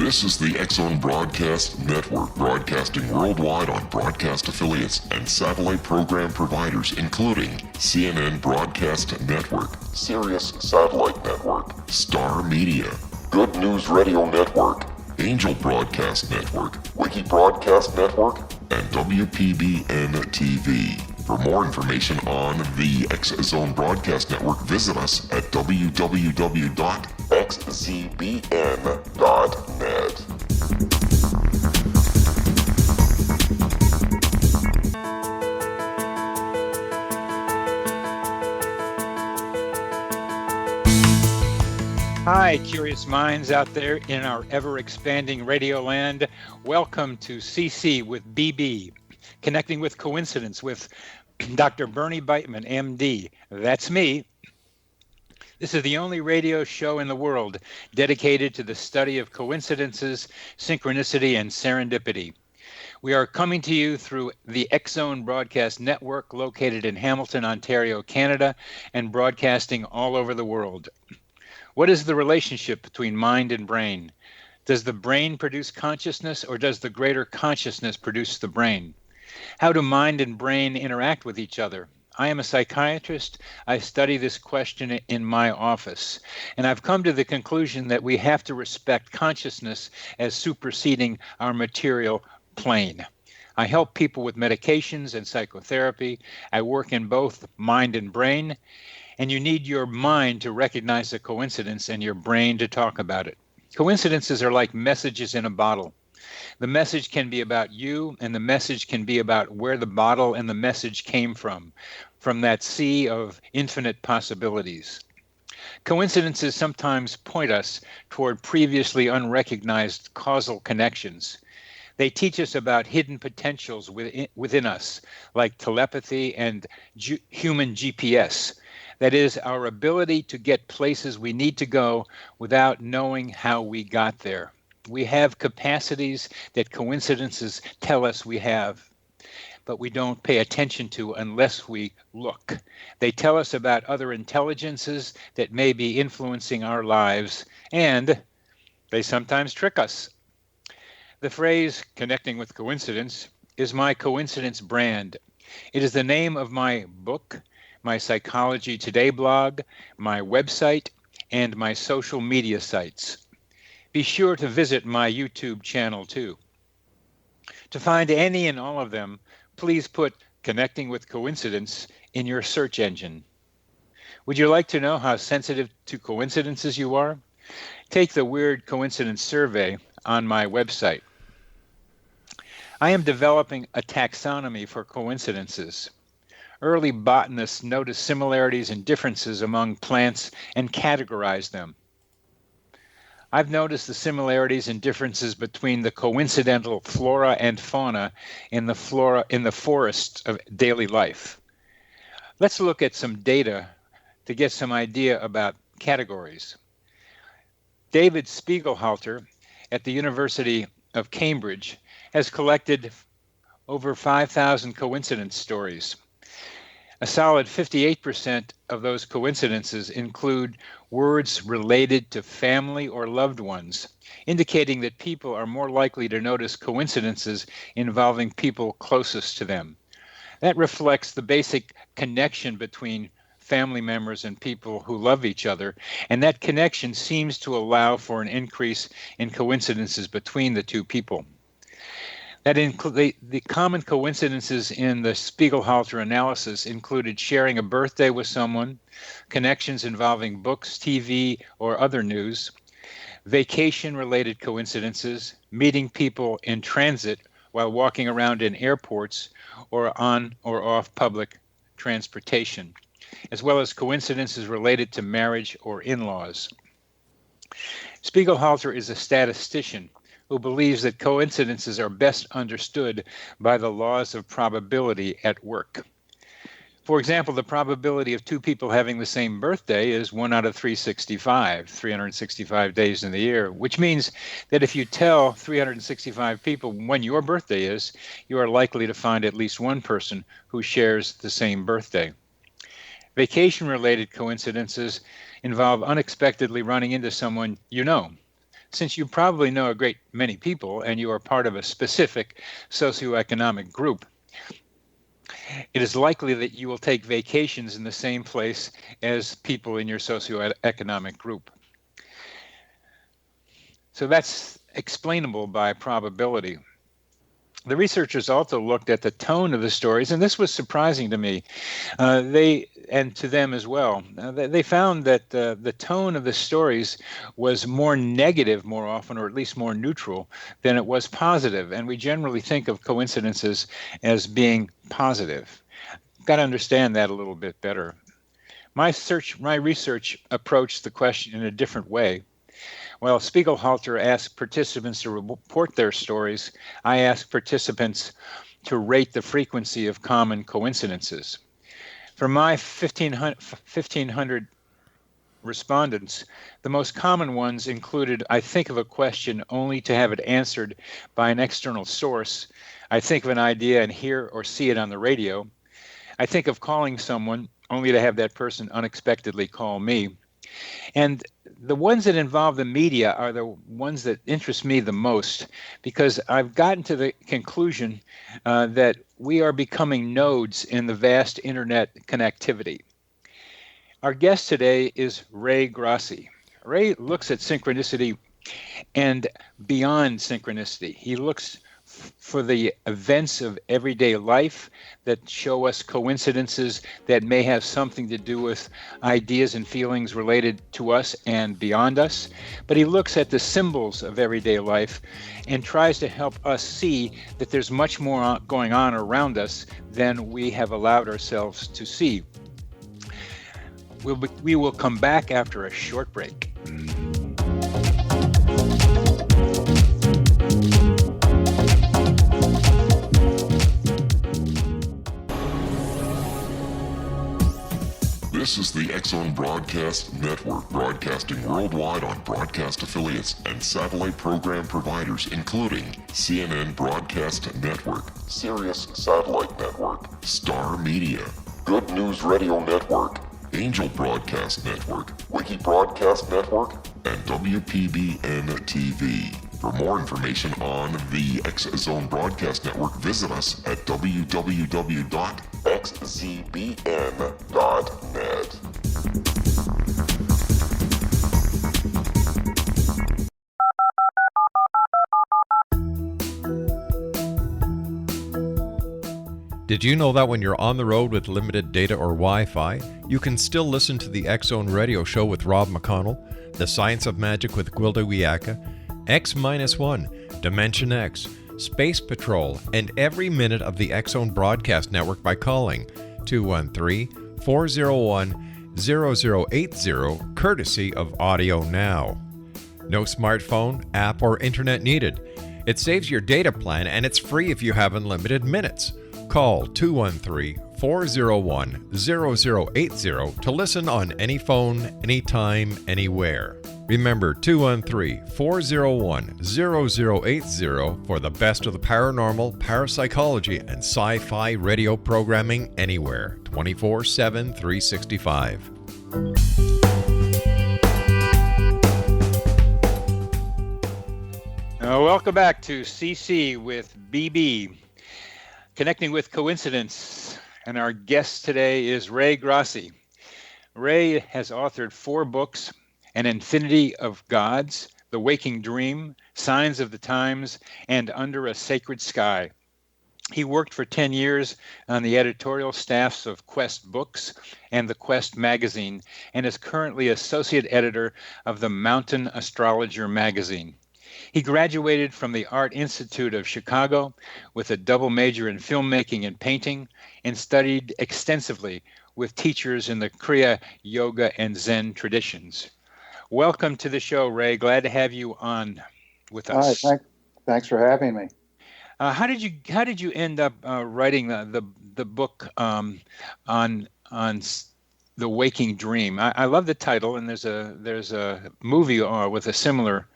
This is the X-Zone Broadcast Network, broadcasting worldwide on broadcast affiliates and satellite program providers, including CNN Broadcast Network, Sirius Satellite Network, Star Media, Good News Radio Network, Angel Broadcast Network, Wiki Broadcast Network, and WPBN TV. For more information on the X-Zone Broadcast Network, visit us at www.xzbn.net. Hi, curious minds out there in our ever-expanding radio land. Welcome to CC with BB, Connecting with Coincidence with Dr. Bernie Beitman, MD. That's me. This is the only radio show in the world dedicated to the study of coincidences, synchronicity, and serendipity. We are coming to you through the X-Zone Broadcast Network located in Hamilton, Ontario, Canada, and broadcasting all over the world. What is the relationship between mind and brain? Does the brain produce consciousness, or does the greater consciousness produce the brain? How do mind and brain interact with each other? I am a psychiatrist. I study this question in my office, and I've come to the conclusion that we have to respect consciousness as superseding our material plane. I help people with medications and psychotherapy. I work in both mind and brain, and you need your mind to recognize a coincidence and your brain to talk about it. Coincidences are like messages in a bottle. The message can be about you, and the message can be about where the bottle and the message came from that sea of infinite possibilities. Coincidences sometimes point us toward previously unrecognized causal connections. They teach us about hidden potentials within us, like telepathy and human GPS. That is, our ability to get places we need to go without knowing how we got there. We have capacities that coincidences tell us we have, but we don't pay attention to unless we look. They tell us about other intelligences that may be influencing our lives, and they sometimes trick us. The phrase, connecting with coincidence, is my coincidence brand. It is the name of my book, my Psychology Today blog, my website, and my social media sites. Be sure to visit my YouTube channel too. To find any and all of them, please put Connecting with Coincidence in your search engine. Would you like to know how sensitive to coincidences you are? Take the Weird Coincidence Survey on my website. I am developing a taxonomy for coincidences. Early botanists noticed similarities and differences among plants and categorized them. I've noticed the similarities and differences between the coincidental flora and fauna in the forests of daily life. Let's look at some data to get some idea about categories. David Spiegelhalter at the University of Cambridge has collected over 5,000 coincidence stories. A solid 58% of those coincidences include words related to family or loved ones, indicating that people are more likely to notice coincidences involving people closest to them. That reflects the basic connection between family members and people who love each other, and that connection seems to allow for an increase in coincidences between the two people. That the common coincidences in the Spiegelhalter analysis included sharing a birthday with someone, connections involving books, TV, or other news, vacation-related coincidences, meeting people in transit while walking around in airports or on or off public transportation, as well as coincidences related to marriage or in-laws. Spiegelhalter is a statistician who believes that coincidences are best understood by the laws of probability at work. For example, the probability of two people having the same birthday is 1 out of 365 days in the year, which means that if you tell 365 people when your birthday is, you are likely to find at least one person who shares the same birthday. Vacation-related coincidences involve unexpectedly running into someone you know. since you probably know a great many people and you are part of a specific socioeconomic group, it is likely that you will take vacations in the same place as people in your socioeconomic group. So that's explainable by probability. The researchers also looked at the tone of the stories, and this was surprising to me. And to them as well. They found that the tone of the stories was more negative more often, or at least more neutral, than it was positive. And we generally think of coincidences as being positive. Got to understand that a little bit better. My research approached the question in a different way. While Spiegelhalter asked participants to report their stories, I asked participants to rate the frequency of common coincidences. For my 1,500 respondents, the most common ones included, I think of a question only to have it answered by an external source. I think of an idea and hear or see it on the radio. I think of calling someone only to have that person unexpectedly call me. And the ones that involve the media are the ones that interest me the most, because I've gotten to the conclusion that we are becoming nodes in the vast internet connectivity. Our guest today is Ray Grasse. Ray looks at synchronicity and beyond synchronicity. He looks for the events of everyday life that show us coincidences that may have something to do with ideas and feelings related to us and beyond us. But he looks at the symbols of everyday life and tries to help us see that there's much more going on around us than we have allowed ourselves to see. We will come back after a short break. This is the X-Zone Broadcast Network, broadcasting worldwide on broadcast affiliates and satellite program providers, including CNN Broadcast Network, Sirius Satellite Network, Star Media, Good News Radio Network, Angel Broadcast Network, Wiki Broadcast Network, and WPBN TV. For more information on the X-Zone Broadcast Network, visit us at www.xzbn.net. Did you know that when you're on the road with limited data or Wi-Fi, you can still listen to the X-Zone Radio Show with Rob McConnell, The Science of Magic with Gwilda Wiyaka, X-1, Dimension X, Space Patrol, and every minute of the X-Zone Broadcast Network by calling 213-401-0080, courtesy of Audio Now. No smartphone, app, or internet needed. It saves your data plan and it's free if you have unlimited minutes. Call 213-401-0080 to listen on any phone, anytime, anywhere. Remember 213-401-0080 for the best of the paranormal, parapsychology, and sci-fi radio programming anywhere, 24/7, 365. Welcome back to CC with BB. Connecting with Coincidence, and our guest today is Ray Grasse. Ray has authored 4 books: An Infiniti of Gods, The Waking Dream, Signs of the Times, and Under a Sacred Sky. He worked for 10 years on the editorial staffs of Quest Books and the Quest magazine, and is currently associate editor of the Mountain Astrologer magazine. He graduated from the Art Institute of Chicago with a double major in filmmaking and painting, and studied extensively with teachers in the Kriya, Yoga, and Zen traditions. Welcome to the show, Ray. Glad to have you on with us. Hi, thanks for having me. How did you end up writing the book on the Waking Dream? I love the title, and there's a movie with a similar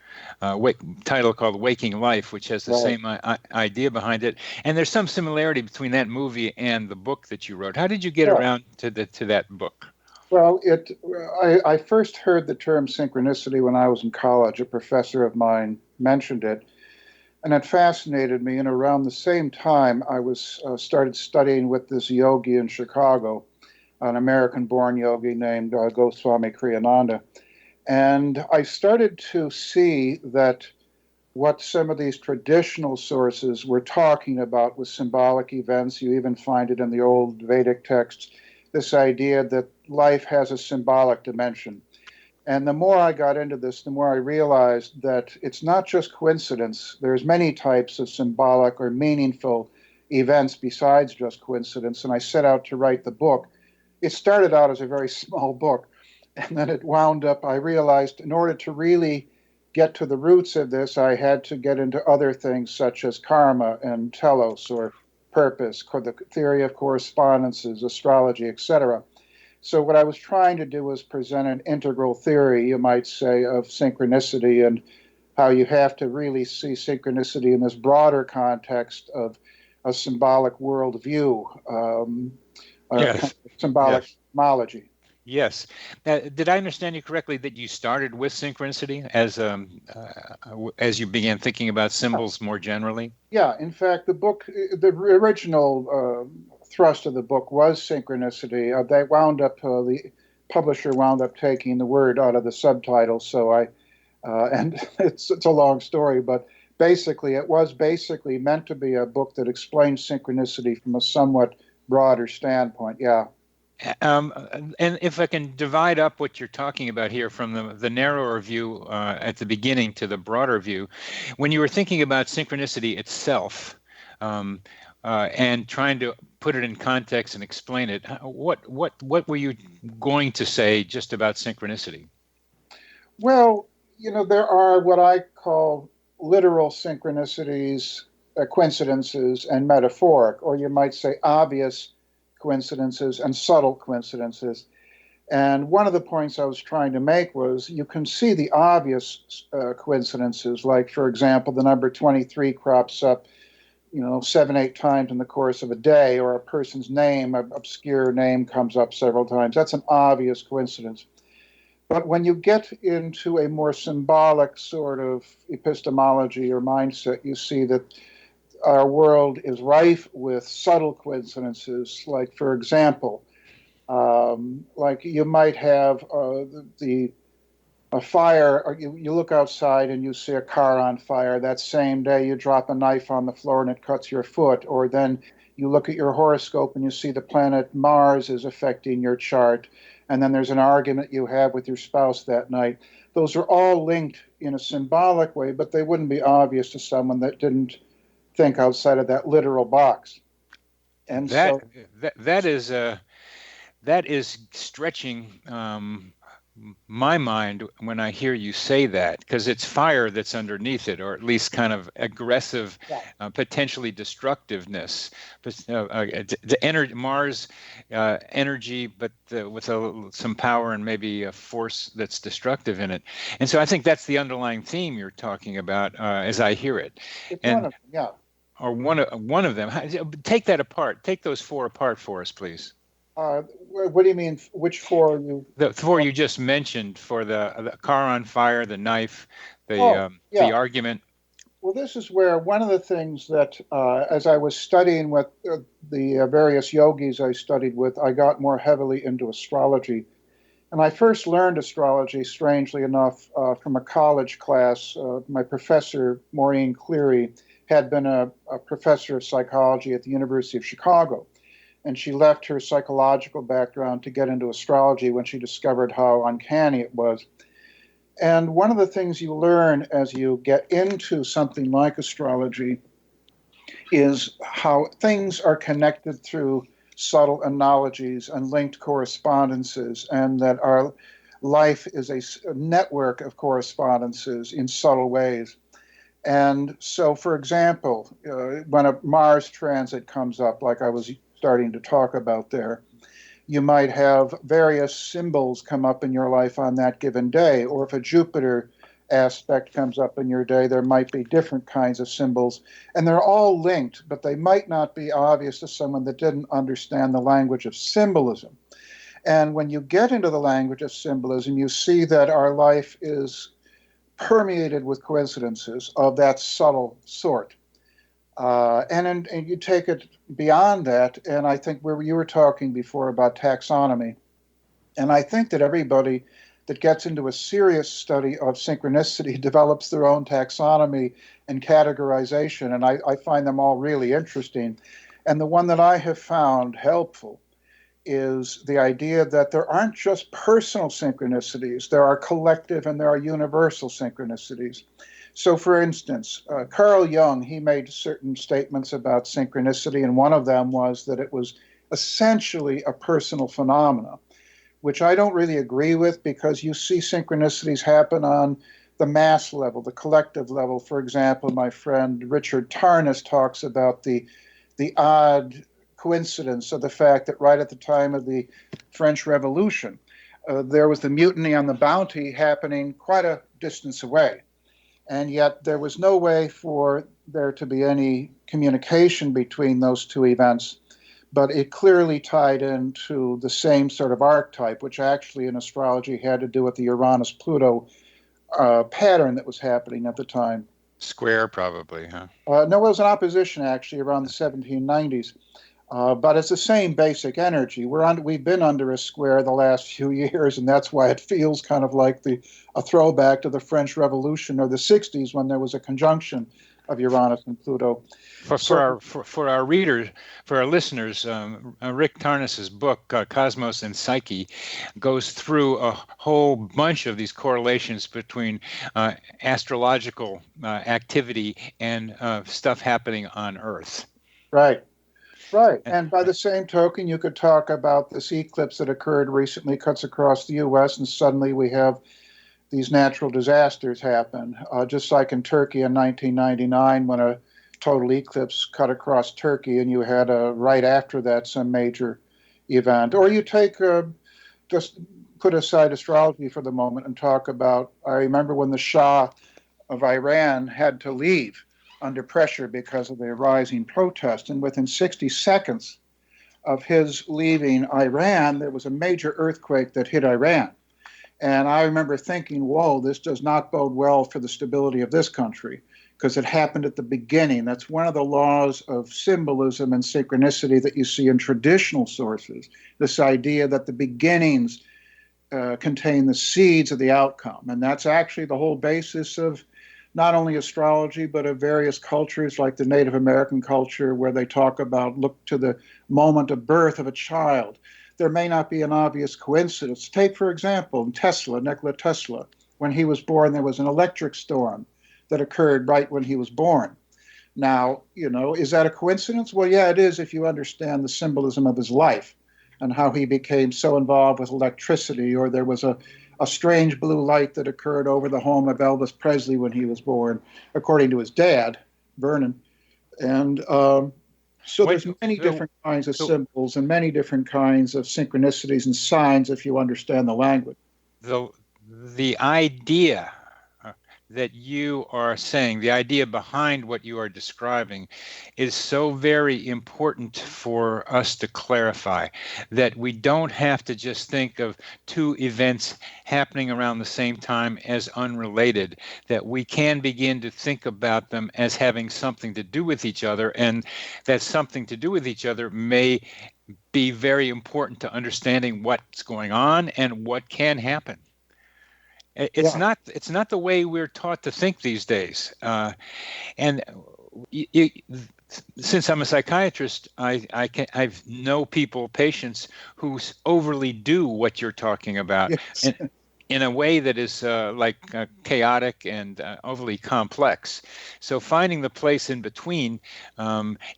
title called Waking Life, which has the same idea behind it. And there's some similarity between that movie and the book that you wrote. How did you get around to that book? Well, I first heard the term synchronicity when I was in college. A professor of mine mentioned it, and it fascinated me. And around the same time, I was started studying with this yogi in Chicago, an American-born yogi named Goswami Kriyananda. And I started to see that what some of these traditional sources were talking about with symbolic events, you even find it in the old Vedic texts, this idea that life has a symbolic dimension. And the more I got into this, the more I realized that it's not just coincidence. There's many types of symbolic or meaningful events besides just coincidence. And I set out to write the book. It started out as a very small book, and then it wound up, I realized in order to really get to the roots of this, I had to get into other things such as karma and telos or purpose, the theory of correspondences, astrology, etc. So what I was trying to do was present an integral theory, you might say, of synchronicity and how you have to really see synchronicity in this broader context of a symbolic worldview, Yes. symbolic Yes. cosmology. Yes. Did I understand you correctly that you started with synchronicity as you began thinking about symbols more generally? Yeah, in fact, the original thrust of the book was synchronicity. The publisher wound up taking the word out of the subtitle. And it's a long story, but basically, it was basically meant to be a book that explains synchronicity from a somewhat broader standpoint. Yeah. And if I can divide up what you're talking about here from the narrower view at the beginning to the broader view, when you were thinking about synchronicity itself and trying to put it in context and explain it, what were you going to say just about synchronicity? Well, there are what I call literal synchronicities, coincidences, and metaphoric, or you might say obvious coincidences and subtle coincidences. And one of the points I was trying to make was you can see the obvious coincidences, like, for example, the number 23 crops up, 7, 8 times in the course of a day, or a person's name, an obscure name, comes up several times. That's an obvious coincidence. But when you get into a more symbolic sort of epistemology or mindset, you see that our world is rife with subtle coincidences. Like, for example, like you might have a fire, or you look outside and you see a car on fire. That same day, you drop a knife on the floor and it cuts your foot. Or then you look at your horoscope and you see the planet Mars is affecting your chart. And then there's an argument you have with your spouse that night. Those are all linked in a symbolic way, but they wouldn't be obvious to someone that didn't think outside of that literal box. And that so that is stretching my mind when I hear you say that, because it's fire that's underneath it, or at least kind of aggressive, potentially destructiveness. The energy, Mars energy, but with some power and maybe a force that's destructive in it. And so I think that's the underlying theme you're talking about as I hear it. it's And one of them, yeah. or one of them. Take that apart. Take those four apart for us, please. What do you mean? Which four? The four you just mentioned, for the car on fire, the knife, Yeah. the argument. Well, this is where one of the things that, as I was studying with the various yogis I studied with, I got more heavily into astrology. And I first learned astrology, strangely enough, from a college class. My professor, Maureen Cleary, had been a professor of psychology at the University of Chicago. And she left her psychological background to get into astrology when she discovered how uncanny it was. And one of the things you learn as you get into something like astrology is how things are connected through subtle analogies and linked correspondences, and that our life is a network of correspondences in subtle ways. And so, for example, when a Mars transit comes up, like I was starting to talk about there, you might have various symbols come up in your life on that given day. Or if a Jupiter aspect comes up in your day, there might be different kinds of symbols. And they're all linked, but they might not be obvious to someone that didn't understand the language of symbolism. And when you get into the language of symbolism, you see that our life is permeated with coincidences of that subtle sort. And you take it beyond that, and I think where you were talking before about taxonomy, and I think that everybody that gets into a serious study of synchronicity develops their own taxonomy and categorization, and I find them all really interesting. And the one that I have found helpful is the idea that there aren't just personal synchronicities, there are collective and there are universal synchronicities. So, for instance, Carl Jung, he made certain statements about synchronicity, and one of them was that it was essentially a personal phenomena, which I don't really agree with, because you see synchronicities happen on the mass level, the collective level. For example, my friend Richard Tarnas talks about the odd coincidence of the fact that right at the time of the French Revolution, there was the mutiny on the Bounty happening quite a distance away. And yet there was no way for there to be any communication between those two events, but it clearly tied into the same sort of archetype, which actually in astrology had to do with the Uranus-Pluto pattern that was happening at the time. Square, probably, huh? No, it was an opposition actually around the 1790s. But it's the same basic energy. We've been under a square the last few years, and that's why it feels kind of like a throwback to the French Revolution or the 60s, when there was a conjunction of Uranus and Pluto. For our readers, for our listeners, Rick Tarnas's book, Cosmos and Psyche, goes through a whole bunch of these correlations between astrological activity and stuff happening on Earth. Right. Right. And by the same token, you could talk about this eclipse that occurred recently, cuts across the U.S., and suddenly we have these natural disasters happen, just like in Turkey in 1999 when a total eclipse cut across Turkey, and you had right after that some major event. Or you take, just put aside astrology for the moment and talk about, I remember when the Shah of Iran had to leave under pressure because of the rising protest. And within 60 seconds of his leaving Iran, there was a major earthquake that hit Iran. And I remember thinking, whoa, this does not bode well for the stability of this country, because it happened at the beginning. That's one of the laws of symbolism and synchronicity that you see in traditional sources, this idea that the beginnings contain the seeds of the outcome. And that's actually the whole basis of not only astrology, but of various cultures like the Native American culture, where they talk about look to the moment of birth of a child. There may not be an obvious coincidence. Take, for example, Nikola Tesla. When he was born, there was an electric storm that occurred right when he was born. Now, is that a coincidence? Well, yeah, it is if you understand the symbolism of his life and how he became so involved with electricity, or there was a strange blue light that occurred over the home of Elvis Presley when he was born, according to his dad, Vernon. And so there's many different kinds of symbols and many different kinds of synchronicities and signs if you understand the language. The idea that you are saying, the idea behind what you are describing, is so very important for us to clarify, that we don't have to just think of two events happening around the same time as unrelated, that we can begin to think about them as having something to do with each other, and that something to do with each other may be very important to understanding what's going on and what can happen. It's not the way we're taught to think these days. And since I'm a psychiatrist, I know patients who overly do what you're talking about. Yes. In a way that is chaotic and overly complex. So finding the place in between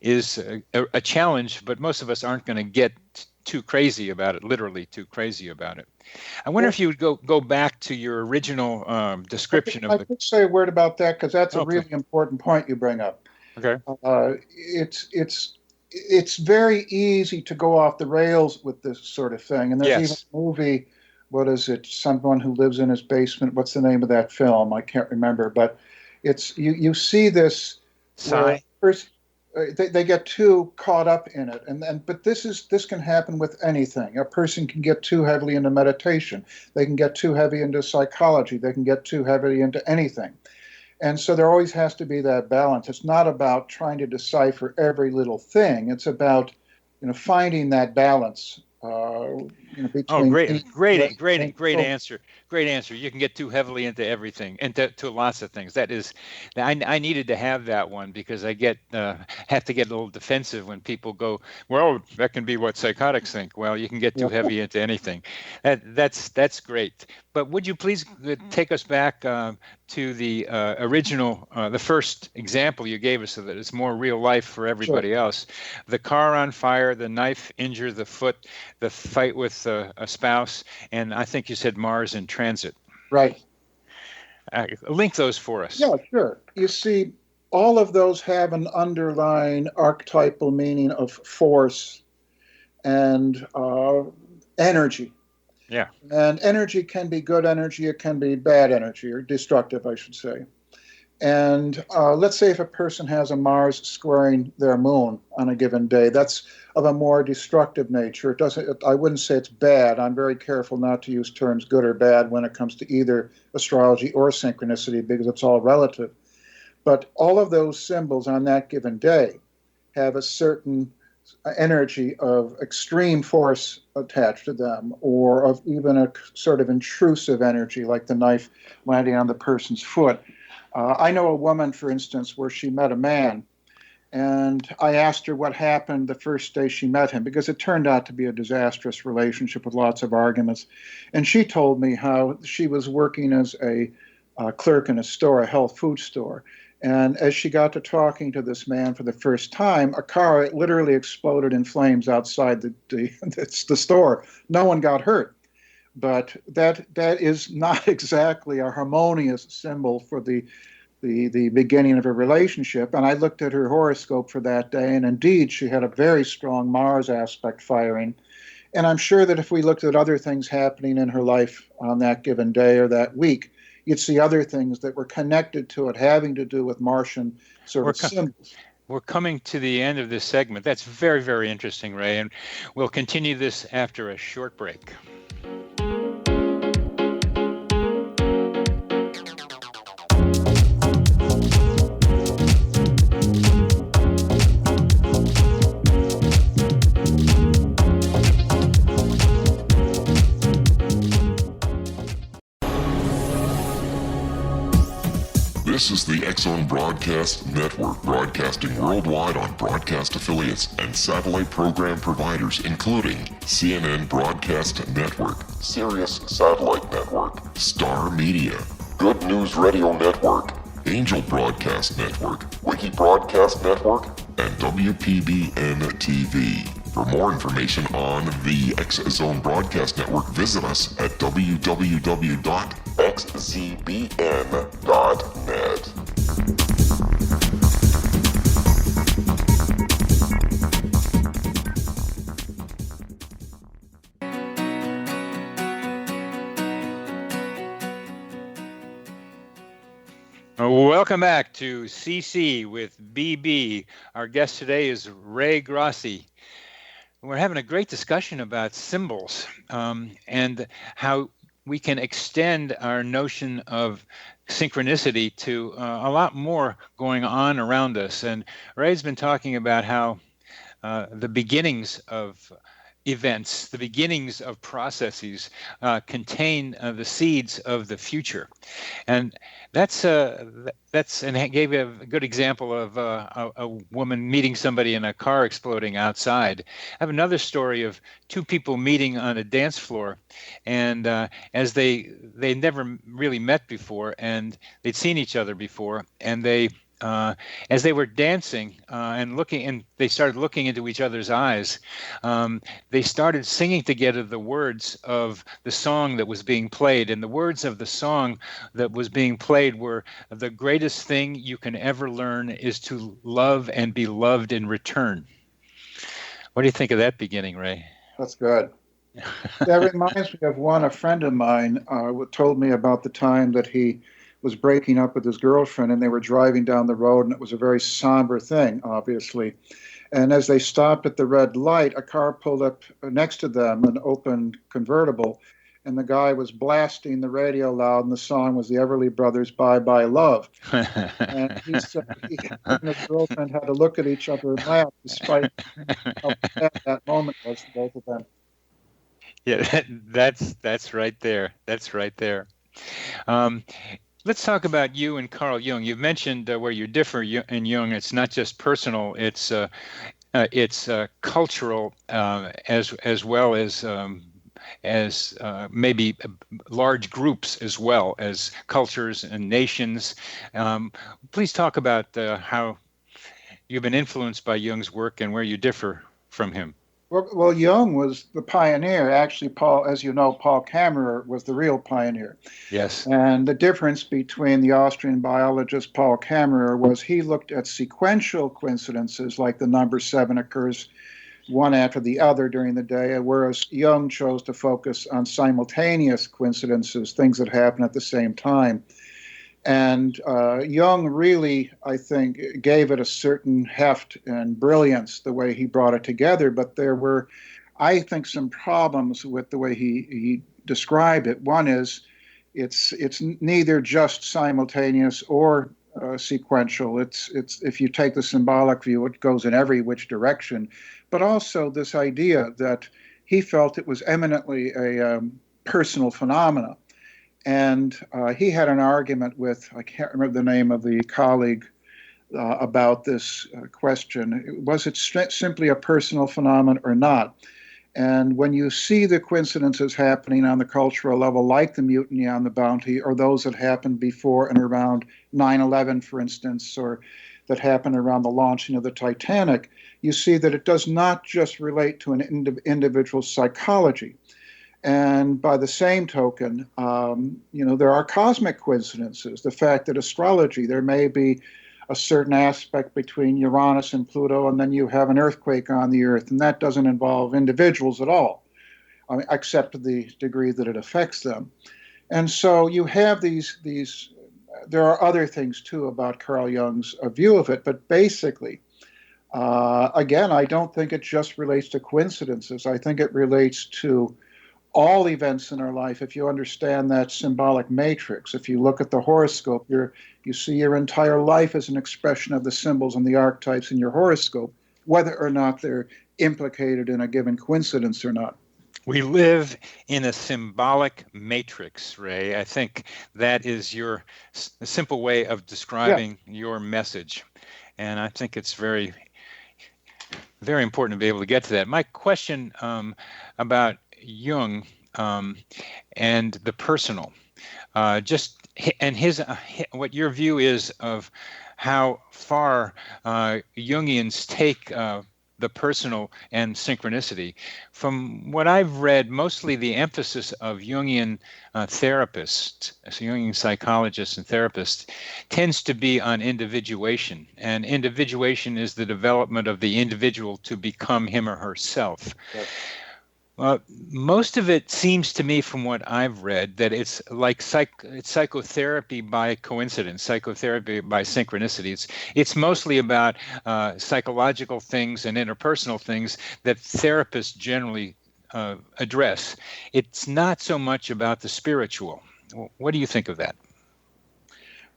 is a challenge, but most of us aren't going to get too crazy about it, literally too crazy about it. I wonder if you would go back to your original description of the... I could say a word about that, because that's a really important point you bring up. Okay. It's very easy to go off the rails with this sort of thing. And there's even a movie, what is it? Someone Who Lives in His Basement. What's the name of that film? I can't remember. But it's you see this... they get too caught up in it, but this can happen with anything. A person can get too heavily into meditation. They can get too heavy into psychology. They can get too heavily into anything. And so there always has to be that balance. It's not about trying to decipher every little thing. It's about, finding that balance. Oh, Between great answer. Great answer. You can get too heavily into everything, into lots of things. I needed to have that one because I have to get a little defensive when people go, well, that can be what psychotics think. Well, you can get too heavy into anything. That's great. But would you please take us back to the original, the first example you gave us, so that it's more real life for everybody else? The car on fire, the knife injure the foot, the fight with a spouse, and I think you said Mars in transit. Right. Link those for us. Yeah, sure. You see, all of those have an underlying archetypal meaning of force and energy. Yeah. And energy can be good energy, it can be bad energy, or destructive, I should say. And let's say if a person has a Mars squaring their moon on a given day, that's of a more destructive nature. I wouldn't say it's bad. I'm very careful not to use terms good or bad when it comes to either astrology or synchronicity, because it's all relative. But all of those symbols on that given day have a certain energy of extreme force attached to them, or of even a sort of intrusive energy, like the knife landing on the person's foot. I know a woman, for instance, where she met a man, and I asked her what happened the first day she met him, because it turned out to be a disastrous relationship with lots of arguments. And she told me how she was working as a clerk in a store, a health food store. And as she got to talking to this man for the first time, a car literally exploded in flames outside the store. No one got hurt. But that is not exactly a harmonious symbol for the beginning of a relationship. And I looked at her horoscope for that day, and indeed she had a very strong Mars aspect firing. And I'm sure that if we looked at other things happening in her life on that given day or that week, you'd see other things that were connected to it, having to do with Martian sort of symbols. We're coming to the end of this segment. That's very, very interesting, Ray. And we'll continue this after a short break. This is the X-Zone Broadcast Network, broadcasting worldwide on broadcast affiliates and satellite program providers, including CNN Broadcast Network, Sirius Satellite Network, Star Media, Good News Radio Network, Angel Broadcast Network, Wiki Broadcast Network, and WPBN TV. For more information on the X-Zone Broadcast Network, visit us at www.xzbn.net. Welcome back to CC with BB. Our guest today is Ray Grasse. We're having a great discussion about symbols and how we can extend our notion of synchronicity to a lot more going on around us. And Ray's been talking about how the beginnings of events, the beginnings of processes contain the seeds of the future. And and he gave a good example of a woman meeting somebody in a car exploding outside. I have another story of two people meeting on a dance floor, and as they never really met before, and they'd seen each other before, and they as they were dancing and looking, and they started looking into each other's eyes, they started singing together the words of the song that was being played. And the words of the song that was being played were, "The greatest thing you can ever learn is to love and be loved in return." What do you think of that beginning, Ray? That's good. That reminds me of a friend of mine told me about the time that he was breaking up with his girlfriend, and they were driving down the road, and it was a very somber thing, obviously. And as they stopped at the red light, a car pulled up next to them, an open convertible, and the guy was blasting the radio loud, and the song was the Everly Brothers' Bye Bye Love. And he said he and his girlfriend had to look at each other and laugh, despite how bad that moment was for both of them. Yeah, that's right there. That's right there. Let's talk about you and Carl Jung. You've mentioned where you differ in Jung. It's not just personal; it's cultural as well as maybe large groups as well as cultures and nations. Please talk about how you've been influenced by Jung's work and where you differ from him. Well, Jung was the pioneer. Actually, Paul, as you know, Paul Kammerer was the real pioneer. Yes. And the difference between the Austrian biologist Paul Kammerer was he looked at sequential coincidences, like the number 7 occurs one after the other during the day, whereas Jung chose to focus on simultaneous coincidences, things that happen at the same time. And Jung really, I think, gave it a certain heft and brilliance the way he brought it together. But there were, I think, some problems with the way he described it. One is it's neither just simultaneous or sequential. It's if you take the symbolic view, it goes in every which direction. But also this idea that he felt it was eminently a personal phenomena. And he had an argument with, I can't remember the name of the colleague about this question. Was it simply a personal phenomenon or not? And when you see the coincidences happening on the cultural level, like the mutiny on the Bounty, or those that happened before and around 9/11, for instance, or that happened around the launching of the Titanic, you see that it does not just relate to an individual psychology. And by the same token, there are cosmic coincidences. The fact that astrology, there may be a certain aspect between Uranus and Pluto, and then you have an earthquake on the Earth, and that doesn't involve individuals at all, except to the degree that it affects them. And so you have these. There are other things too about Carl Jung's view of it, but basically, again, I don't think it just relates to coincidences. I think it relates to all events in our life. If you understand that symbolic matrix, if you look at the horoscope, you see your entire life as an expression of the symbols and the archetypes in your horoscope, whether or not they're implicated in a given coincidence or not. We live in a symbolic matrix, Ray. I think that is your simple way of describing your message. And I think it's very, very important to be able to get to that. My question about Jung and the personal, and his what your view is of how far Jungians take the personal and synchronicity. From what I've read, mostly the emphasis of Jungian therapists, Jungian psychologists and therapists, tends to be on individuation. And individuation is the development of the individual to become him or herself. Yes. Most of it seems to me, from what I've read, that it's like it's psychotherapy by coincidence, psychotherapy by synchronicity. It's mostly about psychological things and interpersonal things that therapists generally address. It's not so much about the spiritual. What do you think of that?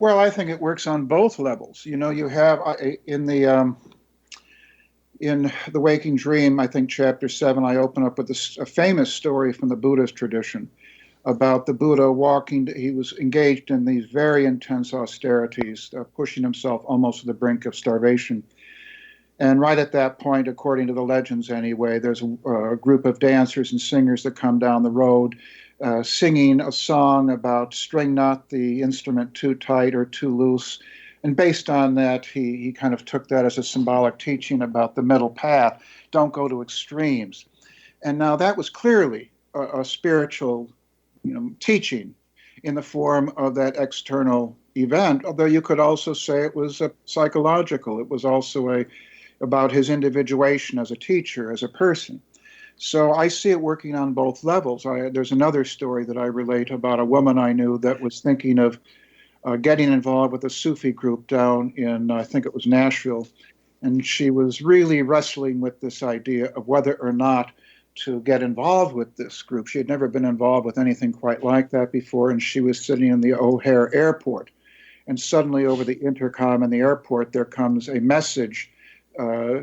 Well, I think it works on both levels. You know, you have in The Waking Dream, I think chapter 7, I open up with a famous story from the Buddhist tradition about the Buddha walking. He was engaged in these very intense austerities, pushing himself almost to the brink of starvation. And right at that point, according to the legends anyway, there's a group of dancers and singers that come down the road singing a song about string not the instrument too tight or too loose. And based on that, he kind of took that as a symbolic teaching about the middle path. Don't go to extremes. And now that was clearly a spiritual, teaching in the form of that external event. Although you could also say it was psychological. It was also about his individuation as a teacher, as a person. So I see it working on both levels. There's another story that I relate about a woman I knew that was thinking of getting involved with a Sufi group down in, I think it was Nashville. And she was really wrestling with this idea of whether or not to get involved with this group. She had never been involved with anything quite like that before, and she was sitting in the O'Hare airport. And suddenly over the intercom in the airport, there comes a message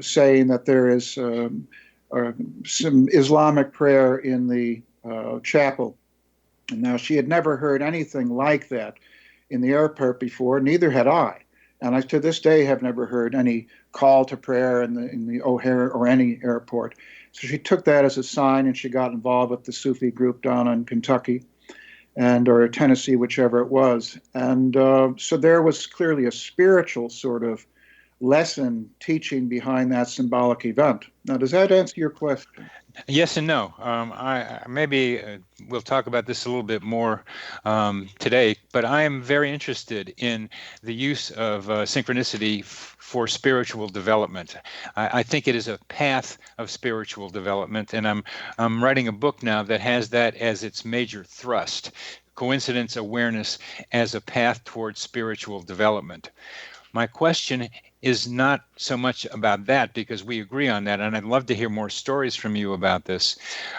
saying that there is some Islamic prayer in the chapel. And now she had never heard anything like that in the airport before, neither had I. And I, to this day, have never heard any call to prayer in the O'Hare or any airport. So she took that as a sign, and she got involved with the Sufi group down in Kentucky or Tennessee, whichever it was. And so there was clearly a spiritual sort of lesson teaching behind that symbolic event. Now, does that answer your question? Yes and no. We'll talk about this a little bit more today, but I am very interested in the use of synchronicity for spiritual development. I think it is a path of spiritual development, and I'm writing a book now that has that as its major thrust: coincidence awareness as a path towards spiritual development. My question is not so much about that, because we agree on that, and I'd love to hear more stories from you about this.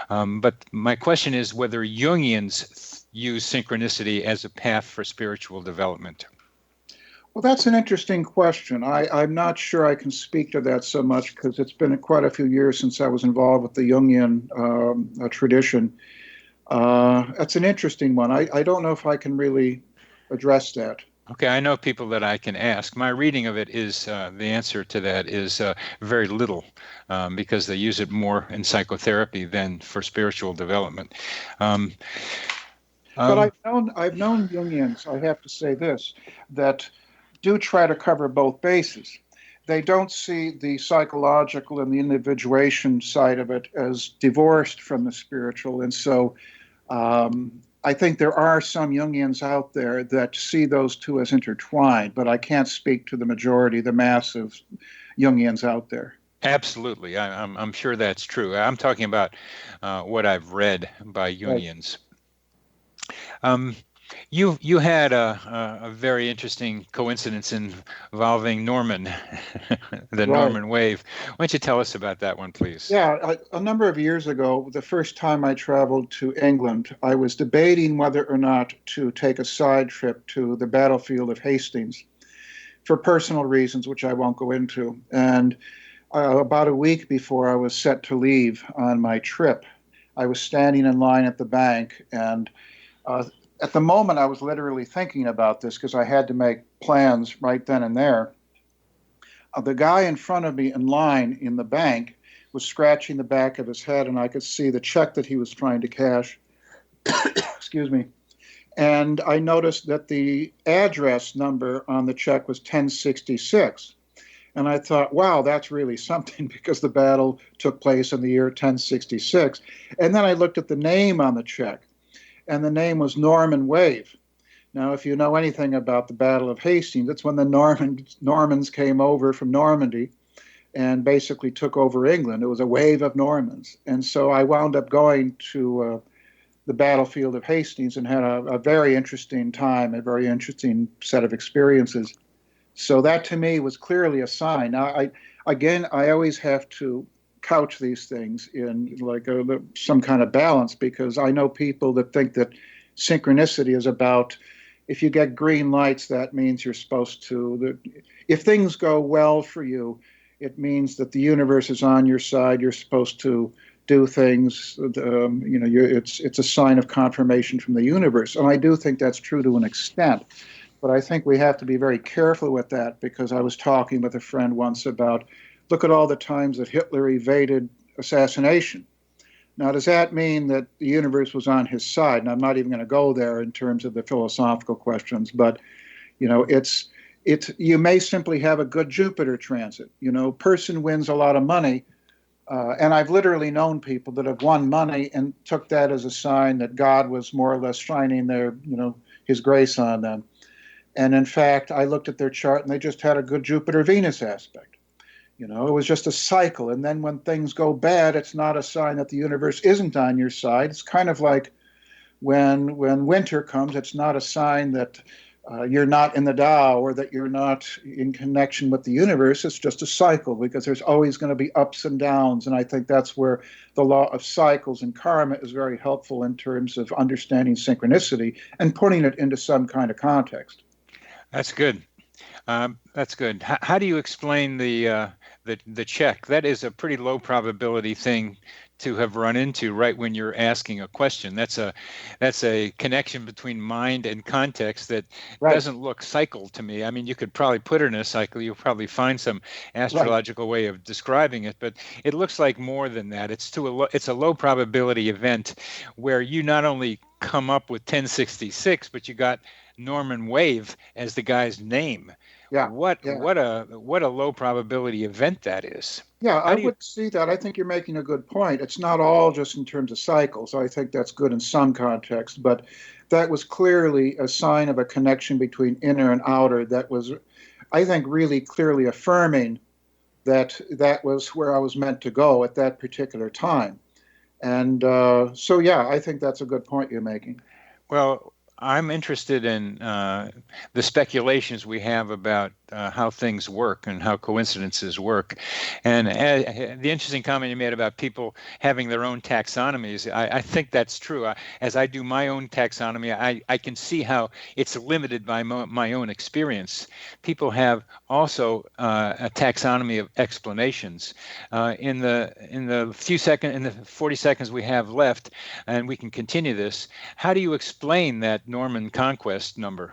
But my question is whether Jungians use synchronicity as a path for spiritual development. Well, that's an interesting question. I'm not sure I can speak to that so much because it's been quite a few years since I was involved with the Jungian tradition. That's an interesting one. I don't know if I can really address that. Okay, I know people that I can ask. My reading of it is the answer to that is very little, because they use it more in psychotherapy than for spiritual development. But I've known Jungians, I have to say this, that do try to cover both bases. They don't see the psychological and the individuation side of it as divorced from the spiritual. And so I think there are some Jungians out there that see those two as intertwined, but I can't speak to the majority, the mass of Jungians out there. Absolutely. I'm sure that's true. I'm talking about what I've read by Jungians. Right. You had a very interesting coincidence involving Norman, the right. Norman wave. Why don't you tell us about that one, please? Yeah, a number of years ago, the first time I traveled to England, I was debating whether or not to take a side trip to the battlefield of Hastings for personal reasons, which I won't go into. And about a week before I was set to leave on my trip, I was standing in line at the bank, and at the moment, I was literally thinking about this because I had to make plans right then and there. The guy in front of me in line in the bank was scratching the back of his head, and I could see the check that he was trying to cash. Excuse me. And I noticed that the address number on the check was 1066. And I thought, wow, that's really something, because the battle took place in the year 1066. And then I looked at the name on the check, and the name was Norman Wave. Now, if you know anything about the Battle of Hastings, it's when the Normans came over from Normandy and basically took over England. It was a wave of Normans. And so I wound up going to the battlefield of Hastings and had a very interesting time, a very interesting set of experiences. So that to me was clearly a sign. Now, I always have to couch these things in like some kind of balance, because I know people that think that synchronicity is about, if you get green lights, that means you're supposed to, if things go well for you, it means that the universe is on your side. You're supposed to do things. It's a sign of confirmation from the universe. And I do think that's true to an extent. But I think we have to be very careful with that, because I was talking with a friend once about, look at all the times that Hitler evaded assassination. Now, does that mean that the universe was on his side? And I'm not even going to go there in terms of the philosophical questions, but, you may simply have a good Jupiter transit. Person wins a lot of money, and I've literally known people that have won money and took that as a sign that God was more or less shining his grace on them. And in fact, I looked at their chart and they just had a good Jupiter-Venus aspect. It was just a cycle. And then when things go bad, it's not a sign that the universe isn't on your side. It's kind of like when winter comes, it's not a sign that you're not in the Tao, or that you're not in connection with the universe. It's just a cycle, because there's always going to be ups and downs. And I think that's where the law of cycles and karma is very helpful in terms of understanding synchronicity and putting it into some kind of context. That's good. That's good. How do you explain the check? That is a pretty low probability thing to have run into right when you're asking a question. That's a connection between mind and context that doesn't look cycled to me. I mean, you could probably put it in a cycle. You'll probably find some astrological way of describing it, but it looks like more than that. It's a low probability event where you not only come up with 1066, but you got Norman Wave as the guy's name. Yeah. What a low probability event that is. Yeah, I would see that. I think you're making a good point. It's not all just in terms of cycles. I think that's good in some context, but that was clearly a sign of a connection between inner and outer that was, I think, really clearly affirming that that was where I was meant to go at that particular time. And so, yeah, I think that's a good point you're making. Well, I'm interested in the speculations we have about how things work and how coincidences work. And the interesting comment you made about people having their own taxonomies, I think that's true. As I do my own taxonomy, I can see how it's limited by my own experience. People have also a taxonomy of explanations. In the 40 seconds we have left, and we can continue this, how do you explain that Norman conquest number?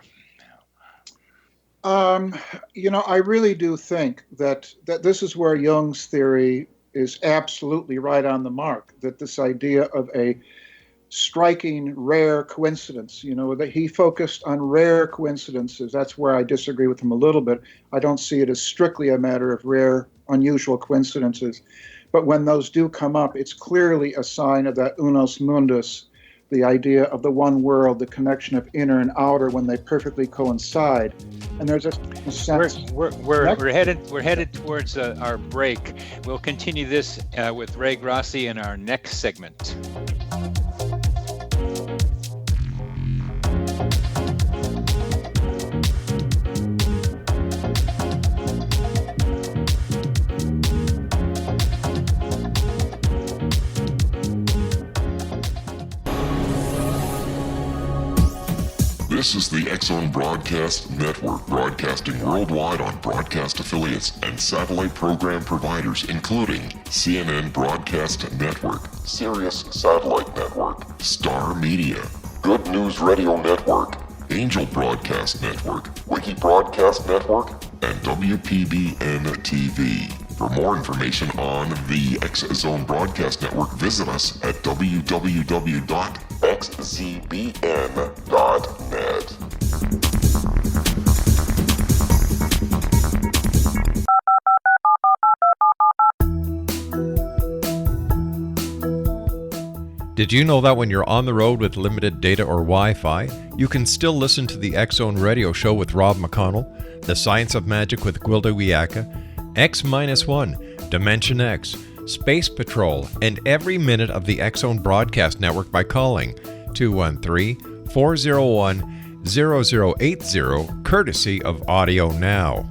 I really do think that this is where Jung's theory is absolutely right on the mark, that this idea of a striking, rare coincidence, that he focused on rare coincidences. That's where I disagree with him a little bit. I don't see it as strictly a matter of rare, unusual coincidences. But when those do come up, it's clearly a sign of that unus mundus, the idea of the one world, the connection of inner and outer when they perfectly coincide. And there's a sense. We're headed towards our break. We'll continue this with Ray Grasse in our next segment. This is the X-Zone Broadcast Network, broadcasting worldwide on broadcast affiliates and satellite program providers, including CNN Broadcast Network, Sirius Satellite Network, Star Media, Good News Radio Network, Angel Broadcast Network, Wiki Broadcast Network, and WPBN TV. For more information on the X-Zone Broadcast Network, visit us at www.xzbn.net. Did you know that when you're on the road with limited data or Wi-Fi, you can still listen to the X-Zone Radio Show with Rob McConnell, The Science of Magic with Gwilda Wiyaka, X-1, Dimension X, Space Patrol, and every minute of the X-Zone Broadcast Network by calling 213-401-0080, courtesy of Audio Now.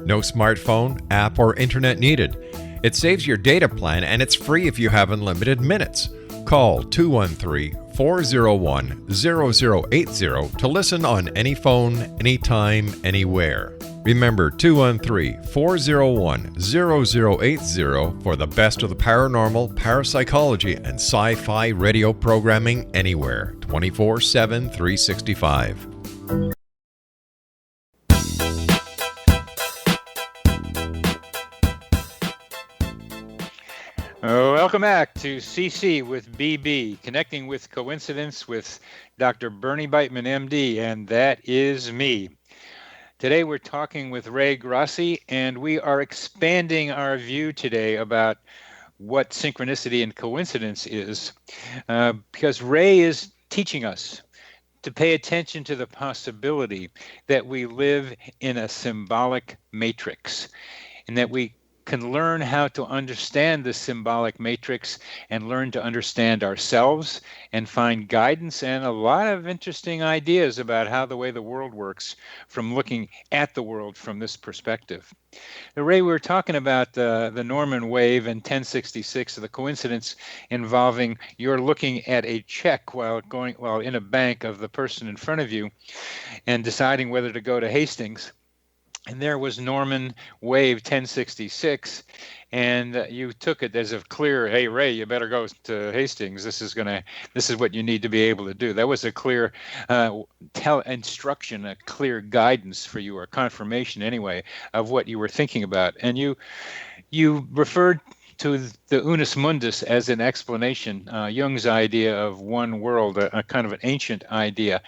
No smartphone, app, or internet needed. It saves your data plan, and it's free if you have unlimited minutes. Call 213-401-0080 to listen on any phone, anytime, anywhere. Remember 213-401-0080 for the best of the paranormal, parapsychology, and sci-fi radio programming anywhere, 24/7, 365. Welcome back to CC with BB, connecting with coincidence with Dr. Bernie Beitman, MD, and that is me. Today we're talking with Ray Grasse, and we are expanding our view today about what synchronicity and coincidence is, because Ray is teaching us to pay attention to the possibility that we live in a symbolic matrix, and that we can learn how to understand the symbolic matrix and learn to understand ourselves and find guidance and a lot of interesting ideas about how the way the world works from looking at the world from this perspective. Ray, we were talking about the Norman wave in 1066, the coincidence involving you're looking at a check while in a bank of the person in front of you and deciding whether to go to Hastings. And there was Norman Wave 1066, and you took it as a clear, hey Ray, you better go to Hastings. This is what you need to be able to do. That was a clear instruction, a clear guidance for you, or confirmation anyway, of what you were thinking about. And you referred to the unus mundus as an explanation, Jung's idea of one world, a kind of an ancient idea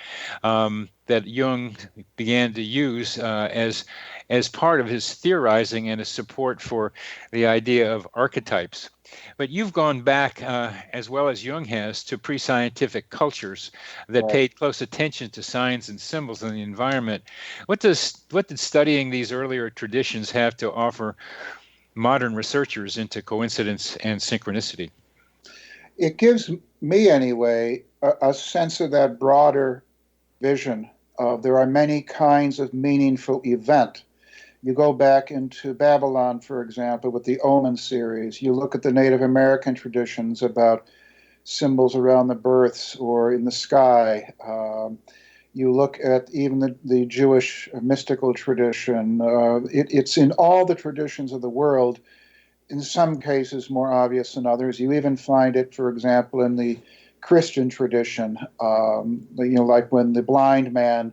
that Jung began to use as part of his theorizing and his support for the idea of archetypes. But you've gone back, as well as Jung has, to pre-scientific cultures that paid close attention to signs and symbols in the environment. What did studying these earlier traditions have to offer modern researchers into coincidence and synchronicity? It gives me, anyway, a sense of that broader vision of there are many kinds of meaningful event. You go back into Babylon, for example, with the Omen series. You look at the Native American traditions about symbols around the births or in the sky. You look at even the Jewish mystical tradition. It's in all the traditions of the world, in some cases more obvious than others. You even find it, for example, in the Christian tradition, like when the blind man,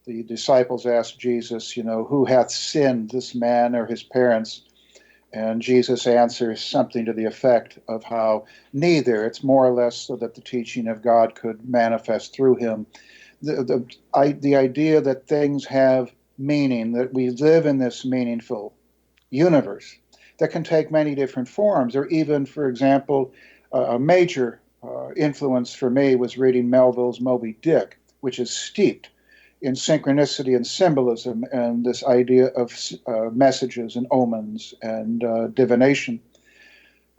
the disciples asked Jesus, who hath sinned, this man or his parents? And Jesus answers something to the effect of how neither. It's more or less so that the teaching of God could manifest through him. The idea that things have meaning, that we live in this meaningful universe that can take many different forms, or even, for example, a major influence for me was reading Melville's Moby Dick, which is steeped in synchronicity and symbolism and this idea of messages and omens and divination.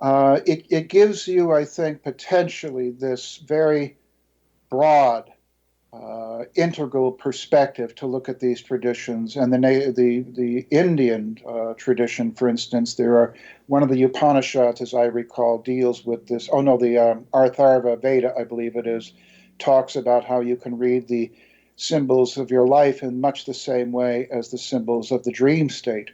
It gives you, I think, potentially this very broad integral perspective to look at these traditions. And the Indian tradition, for instance, one of the Upanishads, as I recall, deals with this. The Atharva Veda, I believe it is, talks about how you can read the symbols of your life in much the same way as the symbols of the dream state.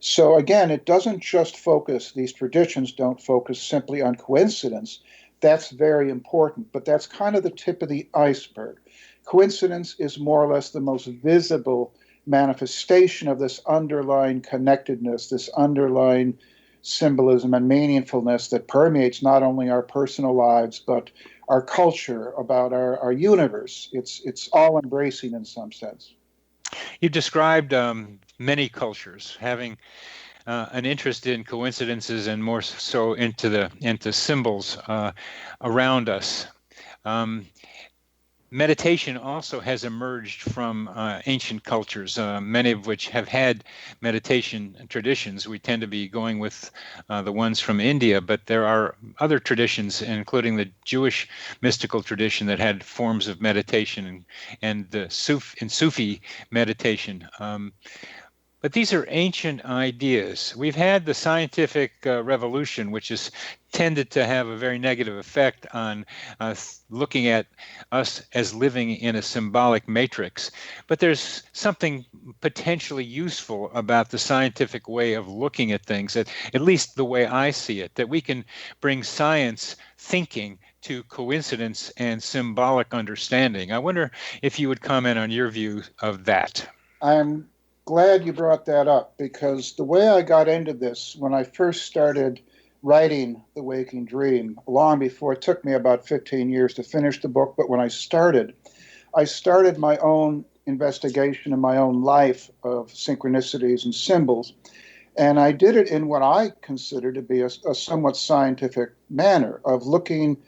So again, it doesn't just focus, these traditions don't focus simply on coincidence. That's very important, but that's kind of the tip of the iceberg. Coincidence is more or less the most visible manifestation of this underlying connectedness, this underlying symbolism and meaningfulness that permeates not only our personal lives, but our culture, about our universe. It's all embracing in some sense. You described many cultures having an interest in coincidences and more so into symbols around us. Meditation also has emerged from ancient cultures, many of which have had meditation traditions. We tend to be going with the ones from India, but there are other traditions, including the Jewish mystical tradition, that had forms of meditation and Sufi meditation. But these are ancient ideas. We've had the scientific revolution, which has tended to have a very negative effect on looking at us as living in a symbolic matrix. But there's something potentially useful about the scientific way of looking at things, at least the way I see it, that we can bring science thinking to coincidence and symbolic understanding. I wonder if you would comment on your view of that. I'm glad you brought that up, because the way I got into this, when I first started writing The Waking Dream, long before, it took me about 15 years to finish the book, but when I started my own investigation in my own life of synchronicities and symbols, and I did it in what I consider to be a somewhat scientific manner of looking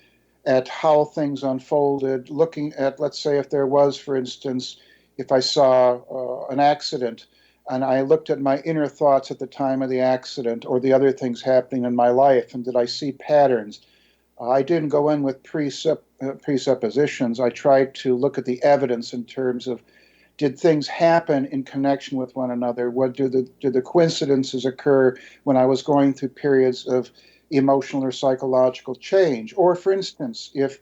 at how things unfolded, looking at, let's say, if there was, for instance, if I saw an accident, and I looked at my inner thoughts at the time of the accident or the other things happening in my life, and did I see patterns? I didn't go in with presuppositions. I tried to look at the evidence in terms of, did things happen in connection with one another? What did the coincidences occur when I was going through periods of emotional or psychological change? Or, for instance, if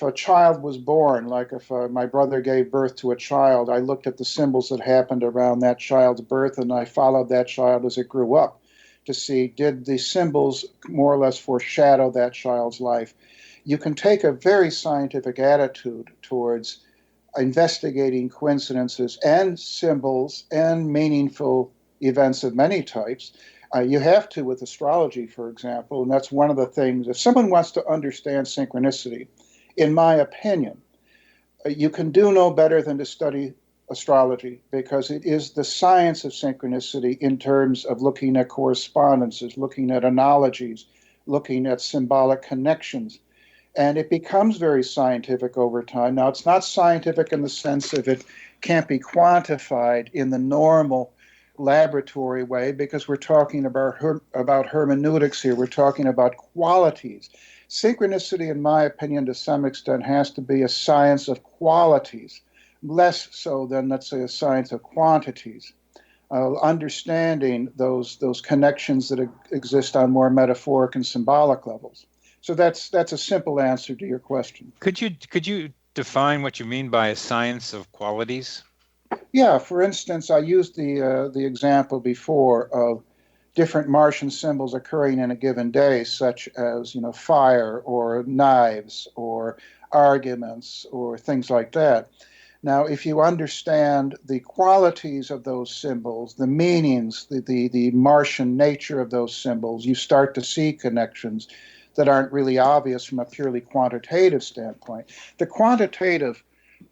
a child was born, like if my brother gave birth to a child, I looked at the symbols that happened around that child's birth, and I followed that child as it grew up to see, did the symbols more or less foreshadow that child's life? You can take a very scientific attitude towards investigating coincidences and symbols and meaningful events of many types. You have to with astrology, for example, and that's one of the things. If someone wants to understand synchronicity, in my opinion, you can do no better than to study astrology, because it is the science of synchronicity in terms of looking at correspondences, looking at analogies, looking at symbolic connections. And it becomes very scientific over time. Now, it's not scientific in the sense of it can't be quantified in the normal laboratory way, because we're talking about hermeneutics here. We're talking about qualities. Synchronicity, in my opinion, to some extent, has to be a science of qualities, less so than, let's say, a science of quantities. Understanding those connections that exist on more metaphoric and symbolic levels. So that's a simple answer to your question. Could you define what you mean by a science of qualities? Yeah, for instance, I used the example before of different Martian symbols occurring in a given day, such as fire or knives or arguments or things like that. Now, if you understand the qualities of those symbols, the meanings, the Martian nature of those symbols, you start to see connections that aren't really obvious from a purely quantitative standpoint. The quantitative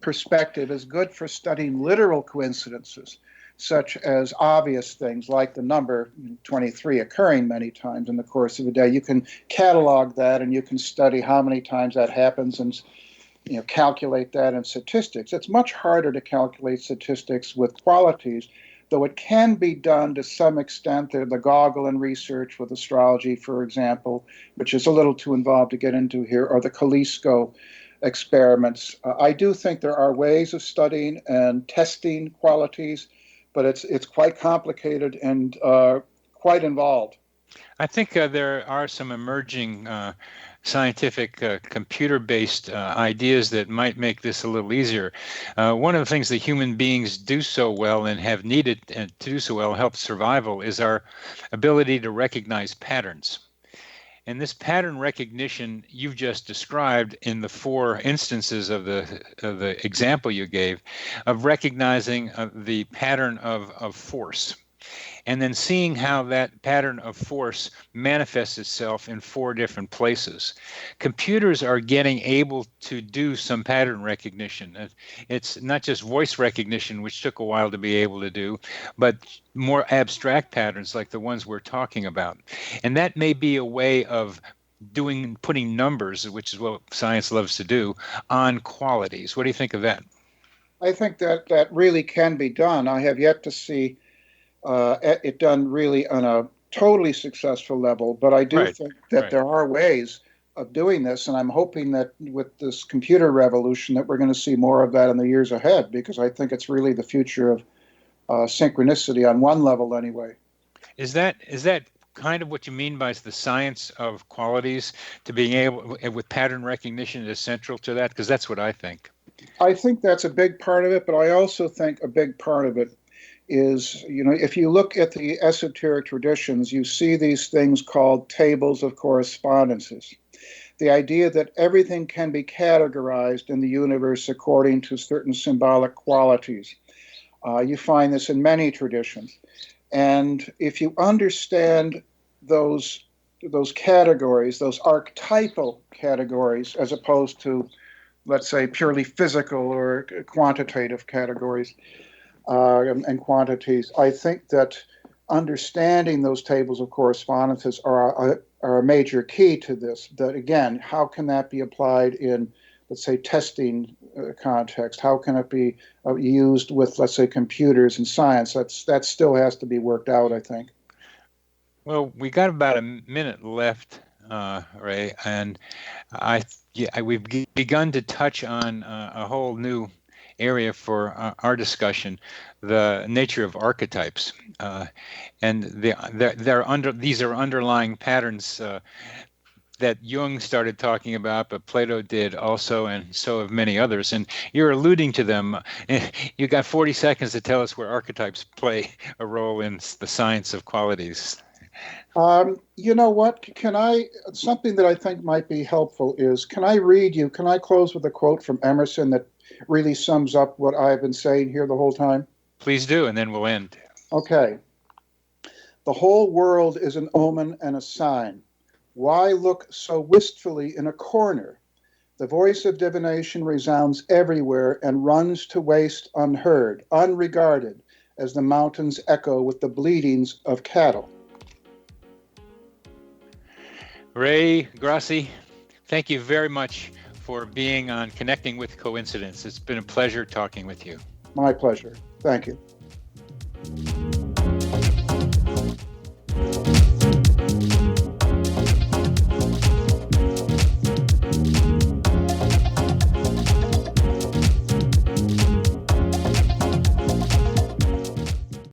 perspective is good for studying literal coincidences, such as obvious things like the number 23 occurring many times in the course of a day. You can catalog that, and you can study how many times that happens and calculate that in statistics. It's much harder to calculate statistics with qualities, though it can be done to some extent. The Gogolin research with astrology, for example, which is a little too involved to get into here, or the Kalisko experiments. I do think there are ways of studying and testing qualities, but it's quite complicated and quite involved. I think there are some emerging scientific computer-based ideas that might make this a little easier. One of the things that human beings do so well and have needed to do so well, help survival, is our ability to recognize patterns. And this pattern recognition you've just described in the 4 instances of the example you gave, of recognizing the pattern of force, and then seeing how that pattern of force manifests itself in 4 different places. Computers are getting able to do some pattern recognition. It's not just voice recognition, which took a while to be able to do, but more abstract patterns like the ones we're talking about. And that may be a way of putting numbers, which is what science loves to do, on qualities. What do you think of that? I think that really can be done. I have yet to see it done really on a totally successful level, but I do think that there are ways of doing this, and I'm hoping that with this computer revolution that we're going to see more of that in the years ahead, because I think it's really the future of synchronicity on one level anyway. Is that kind of what you mean by the science of qualities, to being able, with pattern recognition is central to that? Because that's what I think. I think that's a big part of it, but I also think a big part of it is, if you look at the esoteric traditions, you see these things called tables of correspondences. The idea that everything can be categorized in the universe according to certain symbolic qualities. You find this in many traditions. And if you understand those categories, those archetypal categories, as opposed to, let's say, purely physical or quantitative categories, and quantities, I think that understanding those tables of correspondences are a major key to this. That, again, how can that be applied in, let's say, testing context? How can it be used with, let's say, computers and science? That still has to be worked out, I think. Well, we got about a minute left, Ray, and we've begun to touch on a whole new area for our discussion, the nature of archetypes, and these are underlying patterns that Jung started talking about, but Plato did also, and so have many others. And you're alluding to them. You got 40 seconds to tell us where archetypes play a role in the science of qualities. You know what? Something that I think might be helpful is, can I close with a quote from Emerson that really sums up what I've been saying here the whole time? Please do, and then we'll end. Okay. The whole world is an omen and a sign. Why look so wistfully in a corner? The voice of divination resounds everywhere and runs to waste unheard, unregarded, as the mountains echo with the bleatings of cattle. Ray, Grasse, thank you very much for being on Connecting with Coincidence. It's been a pleasure talking with you. My pleasure. Thank you.